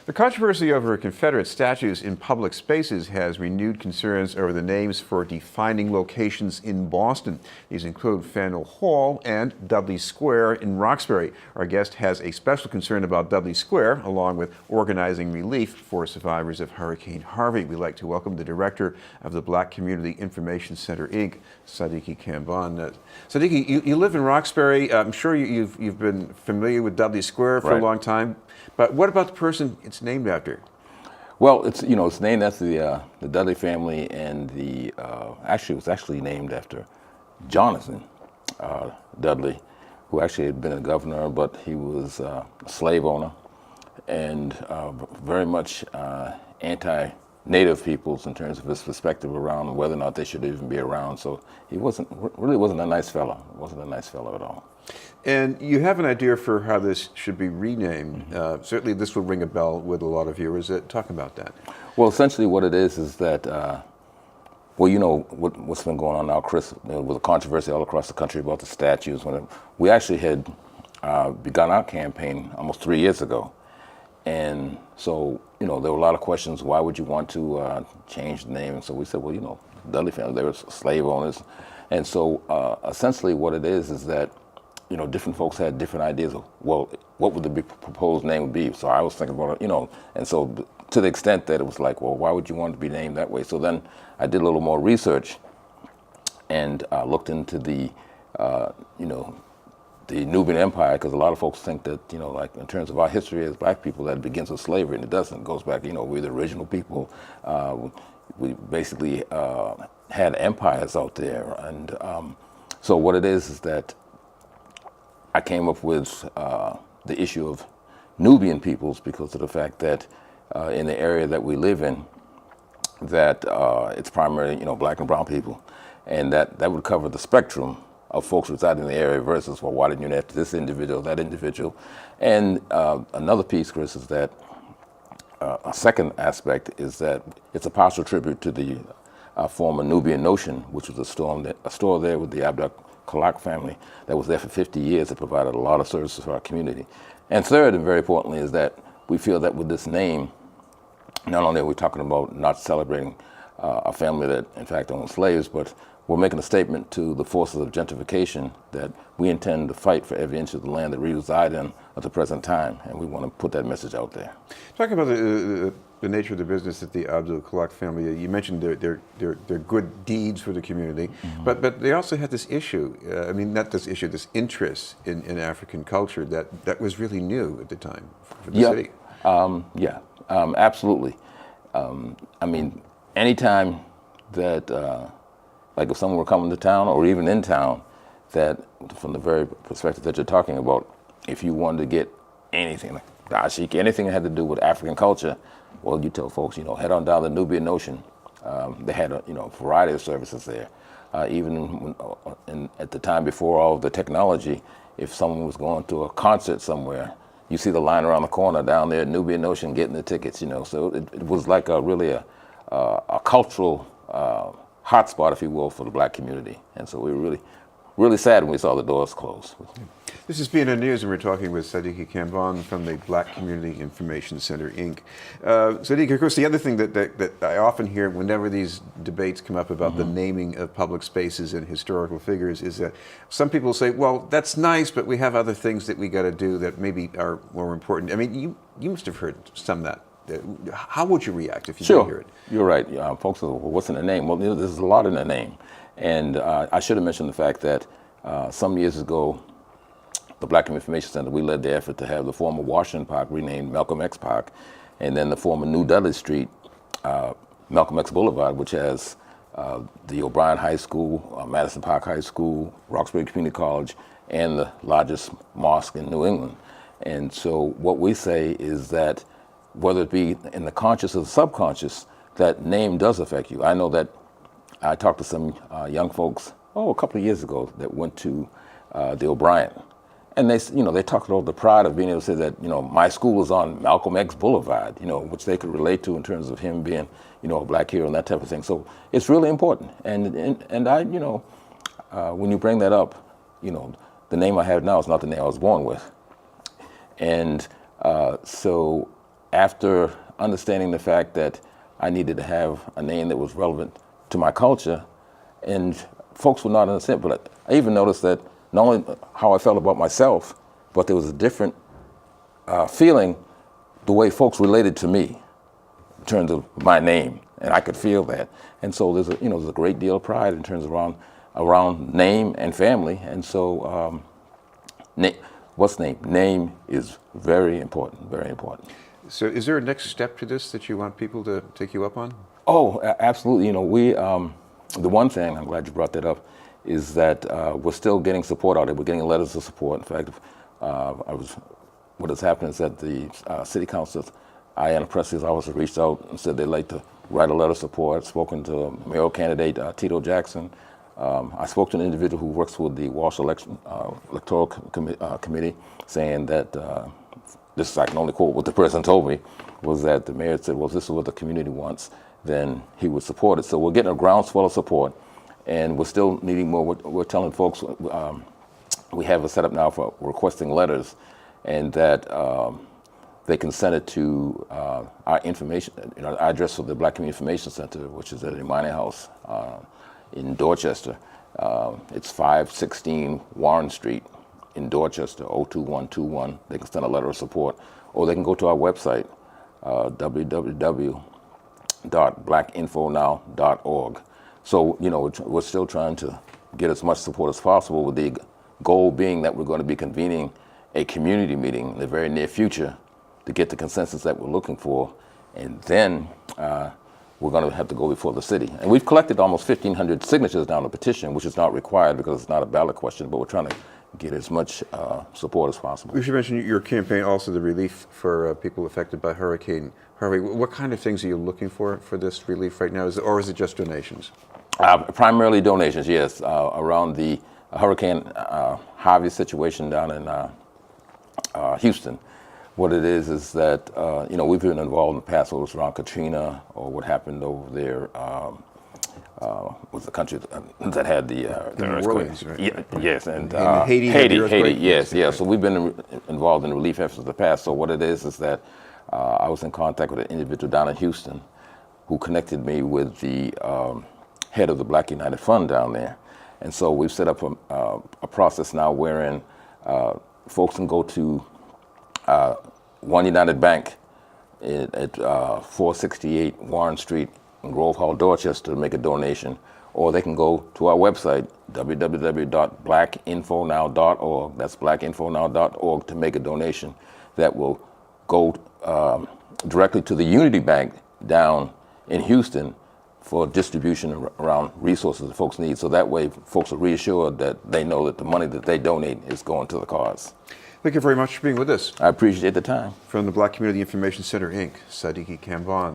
The controversy over Confederate statues in public spaces has renewed concerns over the names for defining locations in Boston. These include Faneuil Hall and Dudley Square in Roxbury. Our guest has a special concern about Dudley Square, along with organizing relief for survivors of Hurricane Harvey. We'd like to welcome the director of the Black Community Information Center, Inc., Sadiki Kambon. Sadiki, you live in Roxbury. I'm sure you've been familiar with Dudley Square for a long time. But what about the person it's named after? Well, it's named after the Dudley family, and it was actually named after Jonathan Dudley, who actually had been a governor, but he was a slave owner and very much anti-native peoples in terms of his perspective around whether or not they should even be around. So he really wasn't a nice fellow. Wasn't a nice fellow at all. And you have an idea for how this should be renamed. Certainly this will ring a bell with a lot of viewers. Talk about that. Well, essentially what it is that, what's been going on now, Chris, with a controversy all across the country about the statues. We actually had begun our campaign almost 3 years ago. And so, there were a lot of questions, why would you want to change the name? And so we said, well, Dudley family, they were slave owners. And so essentially what it is that different folks had different ideas of, well, what would the proposed name would be? So I was thinking about it, and so to the extent that it was like, well, why would you want to be named that way? So then I did a little more research and looked into the Nubian Empire, because a lot of folks think that, like in terms of our history as Black people, that it begins with slavery, and it doesn't. It goes back, we're the original people. We basically had empires out there. And so what it is that I came up with the issue of Nubian peoples because of the fact that in the area that we live in, that it's primarily Black and brown people, and that would cover the spectrum of folks residing in the area versus, well, why didn't you name this individual, that individual? And another piece, Chris, is that a second aspect is that it's a partial tribute to the former Nubian Notion, which was a store there with the Abdul Kalak family that was there for 50 years. That provided a lot of services for our community. And third, and very importantly, is that we feel that with this name, not only are we talking about not celebrating a family that in fact owned slaves, but we're making a statement to the forces of gentrification that we intend to fight for every inch of the land that we reside in at the present time, and we want to put that message out there. Talk about the nature of the business at the Abdul Kalak family. You mentioned their good deeds for the community, but they also had this issue. This interest in African culture that was really new at the time for the city. Absolutely. Anytime that like if someone were coming to town or even in town, that from the very perspective that you're talking about, if you wanted to get anything, like dashiki, anything that had to do with African culture, well, you tell folks, head on down the Nubian Ocean. They had a variety of services there. Even at the time before all of the technology, if someone was going to a concert somewhere, you see the line around the corner down there at Nubian Ocean getting the tickets. So it was like really a cultural hotspot, if you will, for the Black community. And so we were really sad when we saw the doors close. This is BNN News, and we're talking with Sadiki Kambon from the Black Community Information Center, Inc. Sadiki, of course, the other thing that I often hear whenever these debates come up about the naming of public spaces and historical figures is that some people say, well, that's nice, but we have other things that we got to do that maybe are more important. You must have heard some of that. How would you react if you did hear it? You're right. Folks say, well, what's in the name? Well, there's a lot in the name. And I should have mentioned the fact that some years ago, the Black Information Center, we led the effort to have the former Washington Park renamed Malcolm X Park, and then the former New Dudley Street, Malcolm X Boulevard, which has the O'Brien High School, Madison Park High School, Roxbury Community College, and the largest mosque in New England. And so what we say is that whether it be in the conscious or the subconscious, that name does affect you. I know that I talked to some young folks, a couple of years ago, that went to the O'Brien. And they talked about the pride of being able to say that, my school was on Malcolm X Boulevard, which they could relate to in terms of him being, a Black hero and that type of thing. So it's really important. And I, when you bring that up, the name I have now is not the name I was born with. And so after understanding the fact that I needed to have a name that was relevant to my culture, and folks were not understand, but I even noticed that not only how I felt about myself, but there was a different feeling the way folks related to me in terms of my name, and I could feel that. And so there's a great deal of pride in terms of around name and family. And so what's name? Name is very important, very important. So is there a next step to this that you want people to take you up on? Oh, absolutely. We, the one thing, I'm glad you brought that up, is that we're still getting support out there. We're getting letters of support. In fact, what has happened is that the City Council, Ayanna Presley's office, reached out and said they'd like to write a letter of support. Spoken to mayoral candidate Tito Jackson. I spoke to an individual who works with the Walsh Electoral Committee, saying that, this I can only quote what the person told me, was that the mayor said, well, if this is what the community wants, then he would support it. So we're getting a groundswell of support, and we're still needing more. We're telling folks, we have a setup now for requesting letters, and that they can send it to our information, our address for the Black Community Information Center, which is at the Mining House in Dorchester. It's 516 Warren Street in Dorchester, 02121. They can send a letter of support, or they can go to our website, www.blackinfonow.org. So, we're still trying to get as much support as possible, with the goal being that we're going to be convening a community meeting in the very near future to get the consensus that we're looking for, and then we're going to have to go before the city. And we've collected almost 1,500 signatures down the petition, which is not required because it's not a ballot question, but we're trying to get as much support as possible. We should mention your campaign, also the relief for people affected by Hurricane Harvey. What kind of things are you looking for this relief right now, or is it just donations? Primarily donations, yes, around the Hurricane Harvey situation down in Houston. What it is that, we've been involved in the past, whether it was around Katrina or what happened over there with the country that had the earthquake. Orleans, right? Yeah, yes, and Haiti, yes. So we've been involved in relief efforts in the past. So what it is that I was in contact with an individual down in Houston who connected me with the head of the Black United Fund down there. And so we've set up a process now wherein folks can go to One United Bank at 468 Warren Street in Grove Hall, Dorchester, to make a donation, or they can go to our website, www.blackinfonow.org. That's blackinfonow.org, to make a donation that will go directly to the Unity Bank down in Houston for distribution around resources that folks need. So that way folks are reassured that they know that the money that they donate is going to the cause. Thank you very much for being with us. I appreciate the time. From the Black Community Information Center, Inc., Sadiki Kambon.